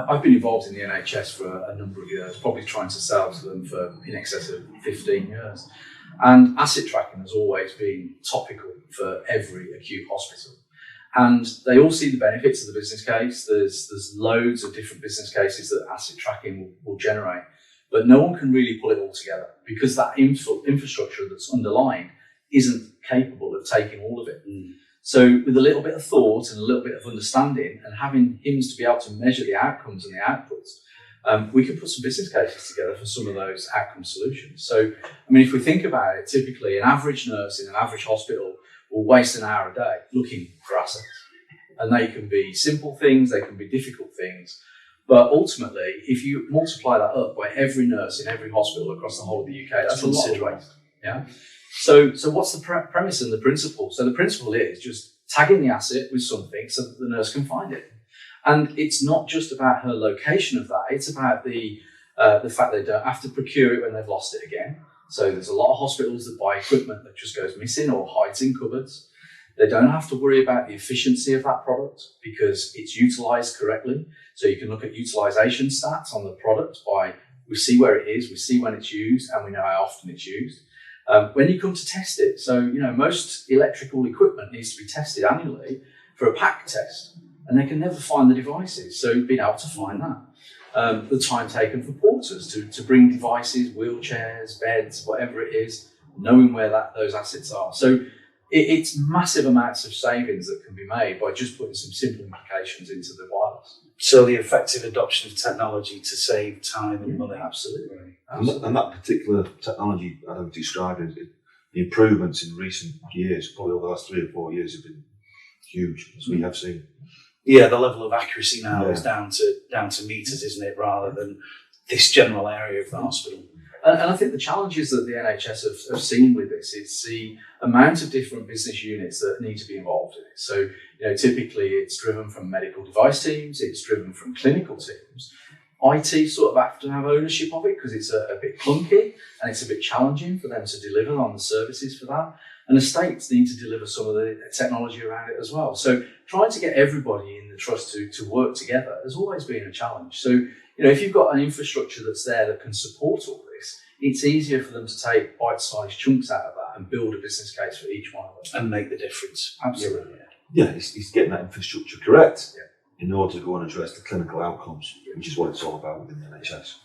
I've been involved in the NHS for a number of years, probably trying to sell to them for in excess of 15 years. And asset tracking has always been topical for every acute hospital. And they all see the benefits of the business case. There's loads of different business cases that asset tracking will generate, but no one can really pull it all together because that infrastructure that's underlying isn't capable of taking all of it. So with a little bit of thought and a little bit of understanding and having HIMSS to be able to measure the outcomes and the outputs, we can put some business cases together for some of those outcome solutions. So, I mean, if we think about it, typically an average nurse in an average hospital will waste an hour a day looking for assets. And they can be simple things, they can be difficult things. But ultimately, if you multiply that up by every nurse in every hospital across the whole of the UK, that's a lot of waste. Yeah. So what's the premise and the principle? So the principle is just tagging the asset with something so that the nurse can find it. And it's not just about her location of that, it's about the fact they don't have to procure it when they've lost it again. So there's a lot of hospitals that buy equipment that just goes missing or hides in cupboards. They don't have to worry about the efficiency of that product because it's utilised correctly. So you can look at utilisation stats on the product we see where it is, we see when it's used, and we know how often it's used. When you come to test it, so most electrical equipment needs to be tested annually for a pack test, and they can never find the devices. So being able to find that. The time taken for porters to bring devices, wheelchairs, beds, whatever it is, knowing where those assets are. So it's massive amounts of savings that can be made by just putting some simple implications into the wireless. So the effective adoption of technology to save time and money. Absolutely. And that particular technology I would describe as the improvements in recent years, probably over the last 3 or 4 years, have been huge, as we have seen. Yeah, the level of accuracy now is down to meters, isn't it, rather than this general area of the hospital. And I think the challenges that the NHS have seen with this is the amount of different business units that need to be involved in it. So, typically it's driven from medical device teams, it's driven from clinical teams. IT sort of have to have ownership of it because it's a bit clunky and it's a bit challenging for them to deliver on the services for that. And estates need to deliver some of the technology around it as well. So trying to get everybody in the trust to work together has always been a challenge. So, if you've got an infrastructure that's there that can support all this, it's easier for them to take bite-sized chunks out of that and build a business case for each one of them. And make the difference. Absolutely. Yeah, it's getting that infrastructure correct in order to go and address the clinical outcomes, which is what it's all about within the NHS.